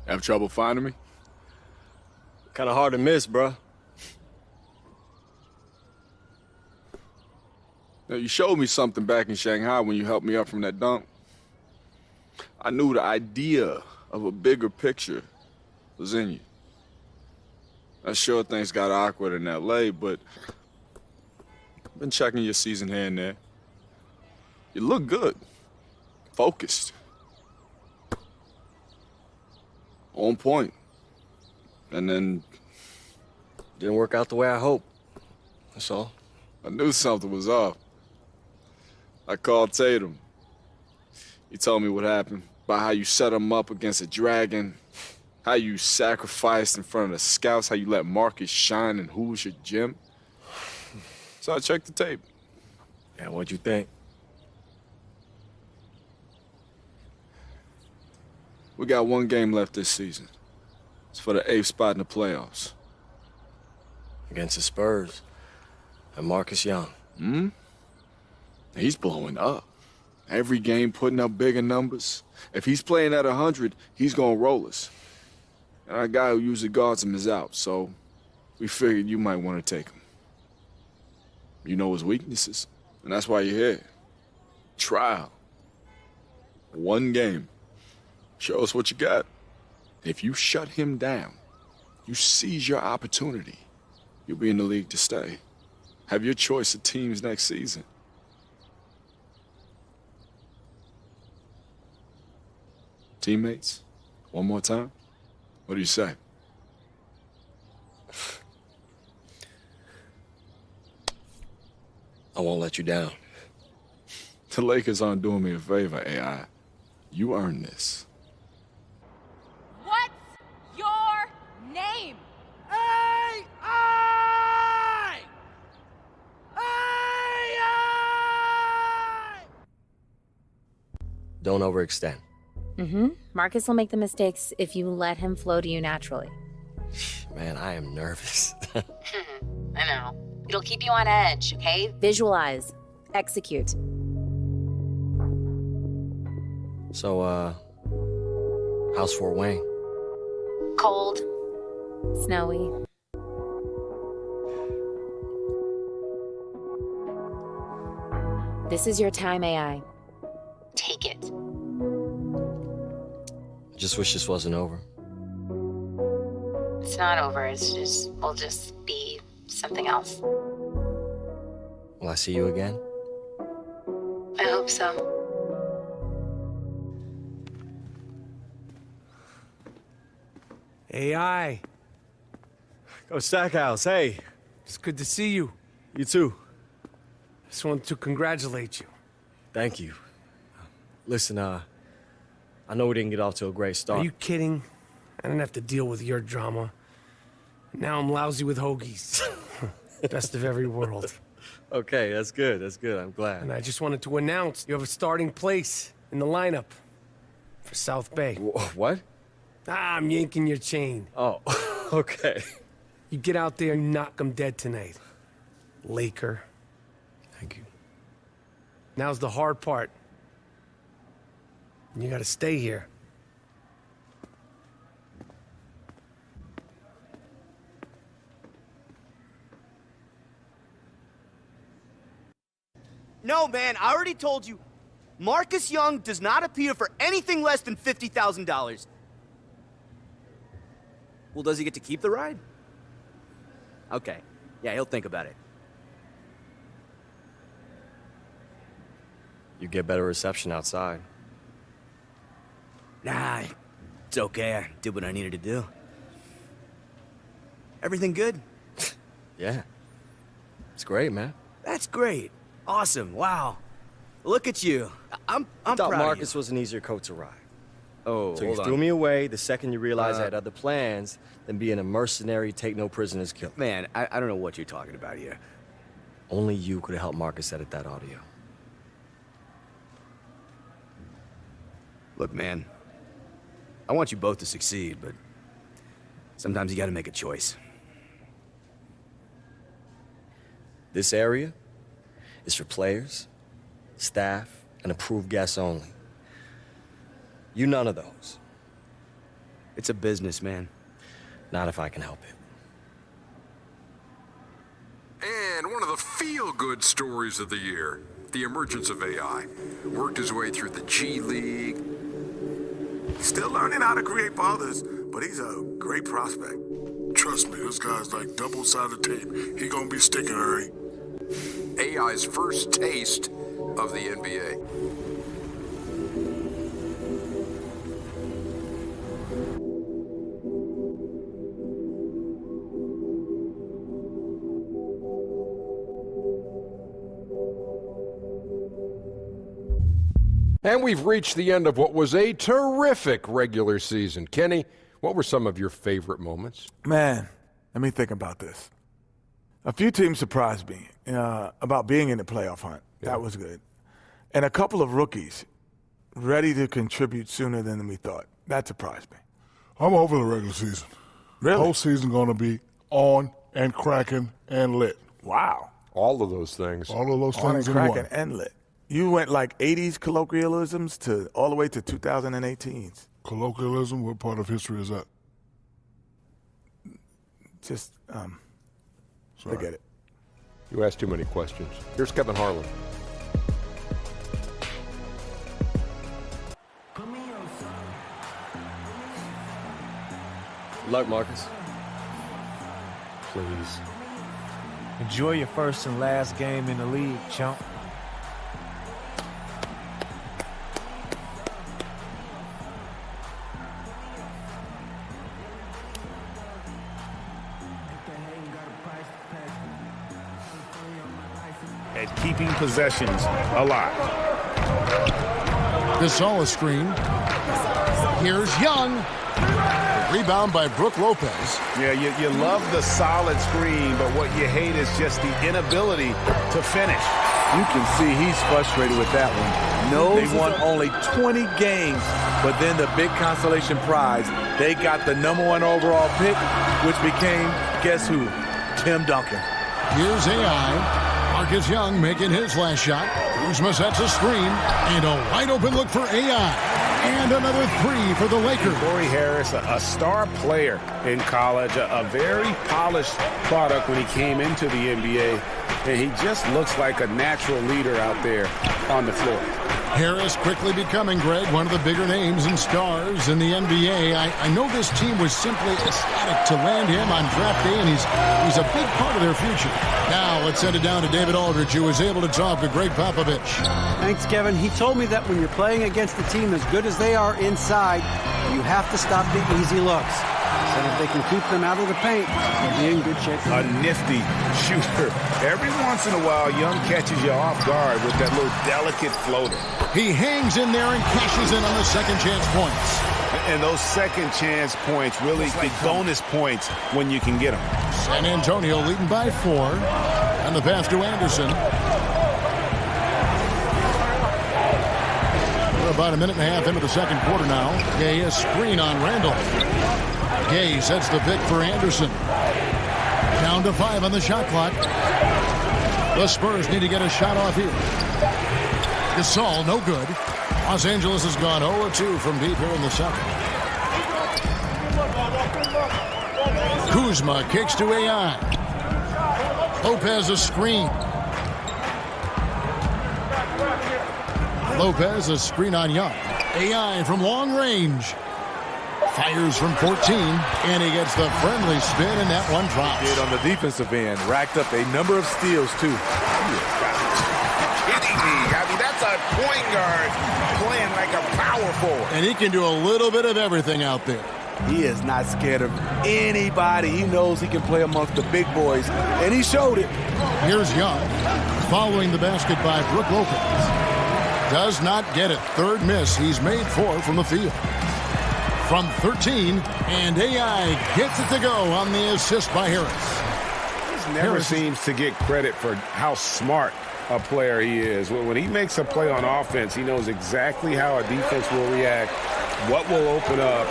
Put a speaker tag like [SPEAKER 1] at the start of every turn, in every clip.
[SPEAKER 1] Have trouble finding me?
[SPEAKER 2] Kinda hard to miss, bruh.
[SPEAKER 1] Now, you showed me something back in Shanghai when you helped me up from that dunk. I knew the idea of a bigger picture was in you. I'm sure things got awkward in LA, but I've been checking your season here and there. You look good. Focused. On point. And then
[SPEAKER 2] Didn't work out the way I hoped. That's all.
[SPEAKER 1] I knew something was off. I called Tatum. He told me what happened, about how you set him up against a dragon, how you sacrificed in front of the scouts, how you let Marcus shine and who was your gym. So I checked the tape.
[SPEAKER 2] Yeah, what'd you think?
[SPEAKER 1] We got one game left this season. It's for the 8th spot in the playoffs.
[SPEAKER 2] Against the Spurs. And Marcus Young.
[SPEAKER 1] He's blowing up. Every game putting up bigger numbers. If he's playing at 100, he's gonna roll us. And our guy who usually guards him is out, so we figured you might want to take him. You know his weaknesses, and that's why you're here. Trial. One game. Show us what you got. If you shut him down, you seize your opportunity, you'll be in the league to stay. Have your choice of teams next season. Teammates? One more time? What do you say?
[SPEAKER 2] I won't let you down.
[SPEAKER 1] The Lakers aren't doing me a favor, AI. You earned this.
[SPEAKER 3] What's your name?
[SPEAKER 4] AI! AI!
[SPEAKER 2] Don't overextend.
[SPEAKER 5] Marcus will make the mistakes if you let him flow to you naturally.
[SPEAKER 2] Man, I am nervous.
[SPEAKER 5] I know. It'll keep you on edge, okay? Visualize. Execute.
[SPEAKER 2] So, how's Fort Wayne?
[SPEAKER 5] Cold. Snowy. This is your time, AI. Take it.
[SPEAKER 2] Just wish this wasn't over.
[SPEAKER 5] It's not over. We'll just be something else.
[SPEAKER 2] Will I see you again?
[SPEAKER 5] I hope so.
[SPEAKER 4] AI,
[SPEAKER 2] Go Stackhouse, hey.
[SPEAKER 4] it's good to see you.
[SPEAKER 2] You too.
[SPEAKER 4] Just wanted to congratulate you.
[SPEAKER 2] Thank you. Listen, I know we didn't get off to a great start.
[SPEAKER 4] Are you kidding? I didn't have to deal with your drama. Now I'm lousy with hoagies. Best of every world.
[SPEAKER 2] Okay, that's good, I'm glad.
[SPEAKER 4] And I just wanted to announce you have a starting place in the lineup for South Bay.
[SPEAKER 2] What?
[SPEAKER 4] I'm yanking your chain.
[SPEAKER 2] Oh, okay.
[SPEAKER 4] You get out there and knock them dead tonight. Laker.
[SPEAKER 2] Thank you.
[SPEAKER 4] Now's the hard part. You gotta stay here.
[SPEAKER 6] No, man, I already told you. Marcus Young does not appear for anything less than $50,000. Well, does he get to keep the ride? Okay. Yeah, he'll think about it.
[SPEAKER 2] You get better reception outside.
[SPEAKER 6] Nah, it's okay. I did what I needed to do. Everything good?
[SPEAKER 2] Yeah. It's great, man.
[SPEAKER 6] That's great. Awesome. Wow. Look at you. I'm
[SPEAKER 2] I thought
[SPEAKER 6] proud
[SPEAKER 2] Marcus
[SPEAKER 6] of you.
[SPEAKER 2] was an easier coat to ride.
[SPEAKER 6] Oh,
[SPEAKER 2] So you
[SPEAKER 6] hold
[SPEAKER 2] threw
[SPEAKER 6] on.
[SPEAKER 2] me away the second you realized I had other plans than being a mercenary, take no prisoners killer.
[SPEAKER 6] Man, I don't know what you're talking about here.
[SPEAKER 2] Only you could have helped Marcus edit that audio.
[SPEAKER 6] Look, man, I want you both to succeed, but sometimes you gotta make a choice.
[SPEAKER 2] This area is for players, staff, and approved guests only. You none of those.
[SPEAKER 6] It's a business, man.
[SPEAKER 2] Not if I can help it.
[SPEAKER 7] And one of the feel-good stories of the year, the emergence of AI. Worked his way through the G League.
[SPEAKER 8] Still learning how to create for others, but he's a great prospect.
[SPEAKER 9] Trust me, this guy's like double-sided tape. He gonna be sticking, Harry.
[SPEAKER 7] AI's first taste of the NBA.
[SPEAKER 10] And we've reached the end of what was a terrific regular season. Kenny, what were some of your favorite moments?
[SPEAKER 11] Man, let me think about this. A few teams surprised me about being in the playoff hunt.
[SPEAKER 10] Yeah.
[SPEAKER 11] That was good. And a couple of rookies ready to contribute sooner than we thought. That surprised me.
[SPEAKER 9] I'm over the regular season.
[SPEAKER 11] Really?
[SPEAKER 9] Whole season gonna be on and cracking and lit.
[SPEAKER 11] Wow.
[SPEAKER 10] All of those things.
[SPEAKER 9] All of those
[SPEAKER 11] On and
[SPEAKER 9] things in
[SPEAKER 11] cracking
[SPEAKER 9] one.
[SPEAKER 11] and lit. You went like 80s colloquialisms to all the way to 2018s.
[SPEAKER 9] Colloquialism, what part of history is that?
[SPEAKER 11] Just,
[SPEAKER 9] Sorry.
[SPEAKER 11] forget it.
[SPEAKER 10] You asked too many questions. Here's Kevin Harlan.
[SPEAKER 2] Good luck, Marcus. Please.
[SPEAKER 12] Enjoy your first and last game in the league, chump.
[SPEAKER 13] At keeping possessions alive.
[SPEAKER 14] Gasol screen. Here's Young. Rebound by Brook Lopez.
[SPEAKER 13] Yeah, you love the solid screen, but what you hate is just the inability to finish.
[SPEAKER 15] You can see he's frustrated with that one. They won only 20 games, but then the big consolation prize, they got the #1 overall pick, which became, guess who? Tim Duncan.
[SPEAKER 14] Here's AI. Marcus Young making his last shot. Kuzma sets a screen, and a wide open look for AI. And another three for the Lakers.
[SPEAKER 13] Corey Harris, a star player in college, a very polished product when he came into the NBA, and he just looks like a natural leader out there on the floor.
[SPEAKER 14] Harris quickly becoming, Greg, one of the bigger names and stars in the NBA. I know this team was simply ecstatic to land him on draft day, and he's a big part of their future. Now let's send it down to David Aldridge, who was able to talk to Greg Popovich.
[SPEAKER 16] Thanks, Kevin. He told me that when you're playing against a team as good as they are inside, you have to stop the easy looks. So if they can keep them out of the paint, they'll be in good shape.
[SPEAKER 13] A nifty shooter. Every once in a while, Young catches you off guard with that little delicate floater.
[SPEAKER 14] He hangs in there and cashes in on the second chance points.
[SPEAKER 13] And those second chance points really like bonus points when you can get them.
[SPEAKER 14] San Antonio leading by 4. And the pass to Anderson. We're about a minute and a half into the second quarter now. Gay, a screen on Randall. Gay sets the pick for Anderson. Down to 5 on the shot clock. The Spurs need to get a shot off here. Gasol, no good. Los Angeles has gone 0-2 from deep here in the second. Kuzma kicks to AI. Lopez a screen. Lopez a screen on Young. AI from long range. Fires from 14, and he gets the friendly spin, and that one drops.
[SPEAKER 15] Did on the defensive end. Racked up a number of steals, too.
[SPEAKER 13] Kidding me. I mean, that's a point guard playing like a power forward.
[SPEAKER 14] And he can do a little bit of everything out there.
[SPEAKER 15] He is not scared of anybody. He knows he can play amongst the big boys, and he showed it.
[SPEAKER 14] Here's Young, following the basket by Brook Lopez. Does not get it. Third miss. He's made 4 from the field. From 13, and AI gets it to go on the assist by Harris.
[SPEAKER 13] He never seems to get credit for how smart a player he is. When he makes a play on offense, he knows exactly how a defense will react, what will open up,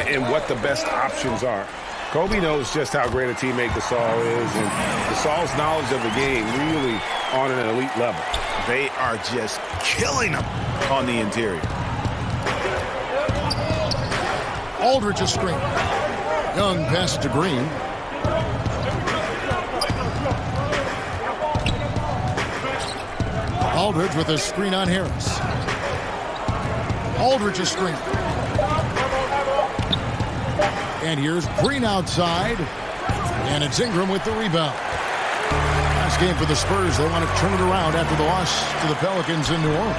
[SPEAKER 13] and what the best options are. Kobe knows just how great a teammate Gasol is, and Gasol's knowledge of the game really on an elite level. They are just killing him on the interior.
[SPEAKER 14] Aldridge a screen. Young passes to Green. Aldridge with a screen on Harris. Aldridge a screen. And here's Green outside. And it's Ingram with the rebound. Last game for the Spurs. They want to turn it around after the loss to the Pelicans in New Orleans.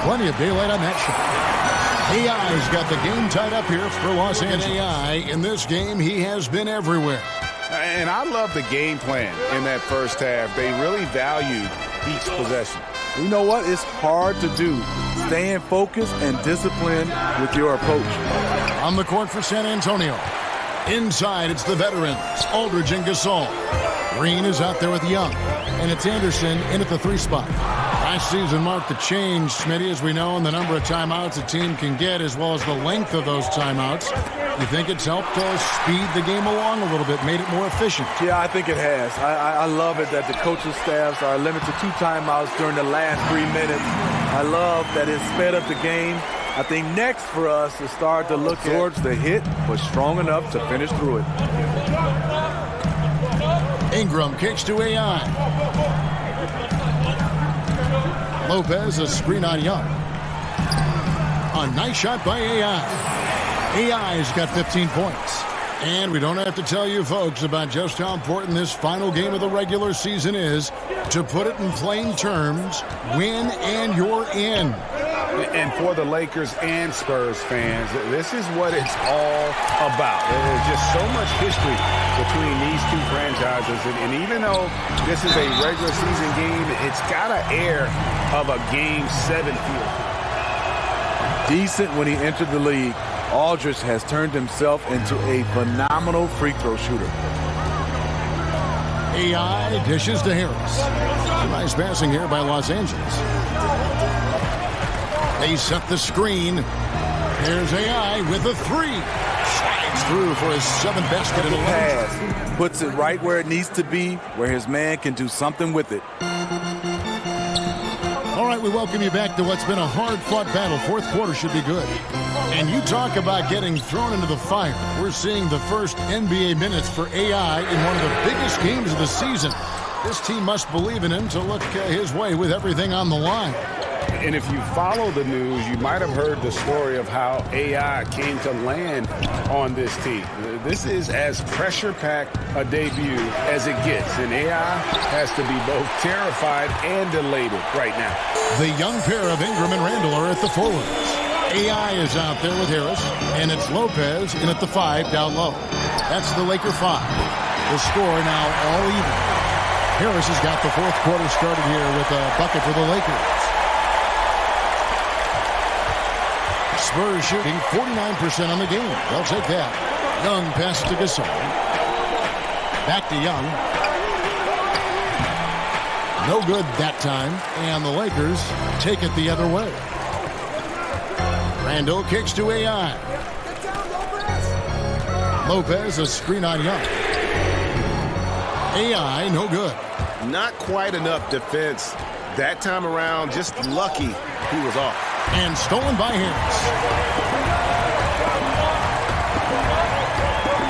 [SPEAKER 14] Plenty of daylight on that shot. AI's got the game tied up here for Los Angeles. AI, in this game, he has been everywhere.
[SPEAKER 13] And I love the game plan in that first half. They really valued each possession.
[SPEAKER 15] You know what? It's hard to do. Staying focused and disciplined with your approach.
[SPEAKER 14] On the court for San Antonio. Inside, it's the veterans, Aldridge and Gasol. Green is out there with Young. And it's Anderson in at the 3 spot. Last season marked the change, Smitty, as we know, in the number of timeouts a team can get, as well as the length of those timeouts. You think it's helped speed the game along a little bit, made it more efficient?
[SPEAKER 15] Yeah, I think it has. I love it that the coaching staffs are limited to 2 timeouts during the last 3 minutes. I love that it sped up the game. I think next for us is start to look towards the hit, but strong enough to finish through it.
[SPEAKER 14] Ingram kicks to AI. Lopez, a screen on Young. A nice shot by AI. AI's got 15 points. And we don't have to tell you folks about just how important this final game of the regular season is. To put it in plain terms, win and you're in.
[SPEAKER 13] And for the Lakers and Spurs fans, this is what it's all about. There's just so much history between these two franchises. And even though this is a regular season game, it's got an air of a Game 7 feel.
[SPEAKER 15] Decent when he entered the league, Aldridge has turned himself into a phenomenal free throw shooter.
[SPEAKER 14] AI dishes to Harris. Nice passing here by Los Angeles. They set the screen. There's AI with a 3. Slides through for his 7th basket in a
[SPEAKER 15] pass. Puts it right where it needs to be, where his man can do something with it.
[SPEAKER 14] All right, we welcome you back to what's been a hard-fought battle. Fourth quarter should be good. And you talk about getting thrown into the fire. We're seeing the first NBA minutes for AI in one of the biggest games of the season. This team must believe in him to look his way with everything on the line.
[SPEAKER 13] And if you follow the news, you might have heard the story of how AI came to land on this team. This is as pressure-packed a debut as it gets, and AI has to be both terrified and elated right now.
[SPEAKER 14] The young pair of Ingram and Randall are at the forwards. AI is out there with Harris, and it's Lopez in at the 5 down low. That's the Laker 5. The score now all even. Harris has got the fourth quarter started here with a bucket for the Lakers. Spurs shooting 49% on the game. They'll take that. Young pass to Gasol. Back to Young. No good that time. And the Lakers take it the other way. Randall kicks to AI. Lopez, a screen on Young. AI, no good.
[SPEAKER 17] Not quite enough defense that time around. Just lucky he was off.
[SPEAKER 14] And stolen by Harris.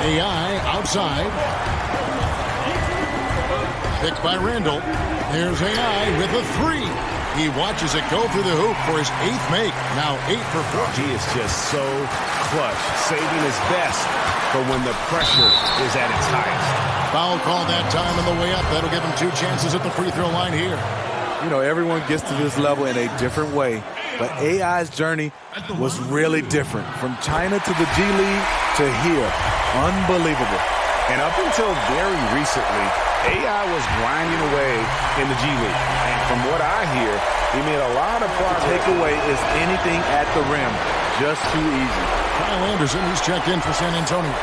[SPEAKER 14] AI outside. Picked by Randall. There's AI with a 3. He watches it go through the hoop for his 8th make. Now 8 for 4.
[SPEAKER 17] He is just so clutch, saving his best for when the pressure is at its highest.
[SPEAKER 14] Foul call that time on the way up. That'll give him 2 chances at the free throw line here.
[SPEAKER 15] You know, everyone gets to this level in a different way. But AI's journey was really different. From China to the G League to here. Unbelievable.
[SPEAKER 17] And up until very recently, AI was grinding away in the G League. And from what I hear, he made a lot of progress.
[SPEAKER 15] The takeaway is anything at the rim. Just too easy.
[SPEAKER 14] Kyle Anderson, he's checked in for San Antonio.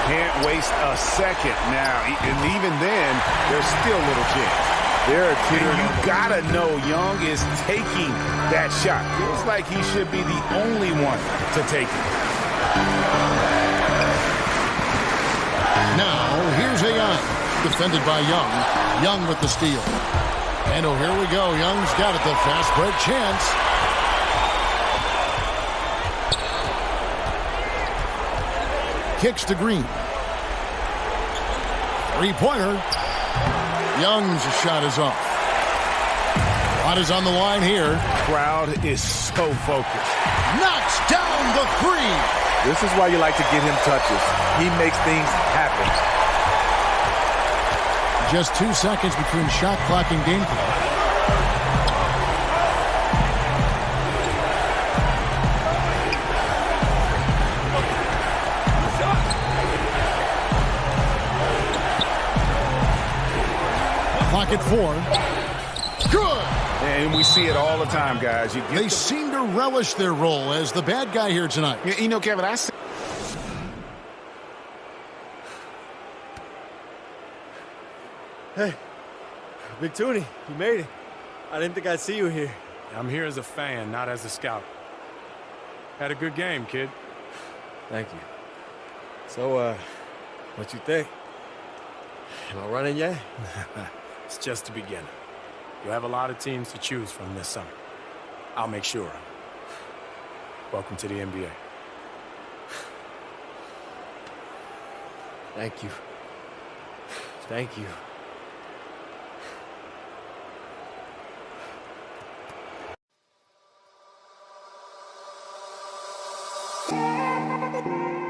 [SPEAKER 13] Can't waste a second now. And even then, there's still little chance.
[SPEAKER 15] They're teetering.
[SPEAKER 13] You gotta know Young is taking that shot. Feels like he should be the only one to take it.
[SPEAKER 14] Now, here's AI. Defended by Young. Young with the steal. And oh, here we go. Young's got it. The fast break chance. Kicks to Green. Three-pointer. Young's shot is off. Shot is on the line here.
[SPEAKER 17] Crowd is so focused.
[SPEAKER 14] Knocks down the three.
[SPEAKER 15] This is why you like to get him touches. He makes things happen.
[SPEAKER 14] Just 2 seconds between shot clock and game clock. Clock at 4. Good.
[SPEAKER 17] And we see it all the time, guys.
[SPEAKER 14] They seem to relish their role as the bad guy here tonight.
[SPEAKER 17] You know, Kevin, I see.
[SPEAKER 2] Hey, Big Toonie, you made it. I didn't think I'd see you here.
[SPEAKER 12] I'm here as a fan, not as a scout. Had a good game, kid.
[SPEAKER 2] Thank you. So, what you think? Am I running yet?
[SPEAKER 12] It's just the beginning. You have a lot of teams to choose from this summer. I'll make sure. Welcome to the NBA.
[SPEAKER 2] Thank you. Thank you.
[SPEAKER 18] Thank you.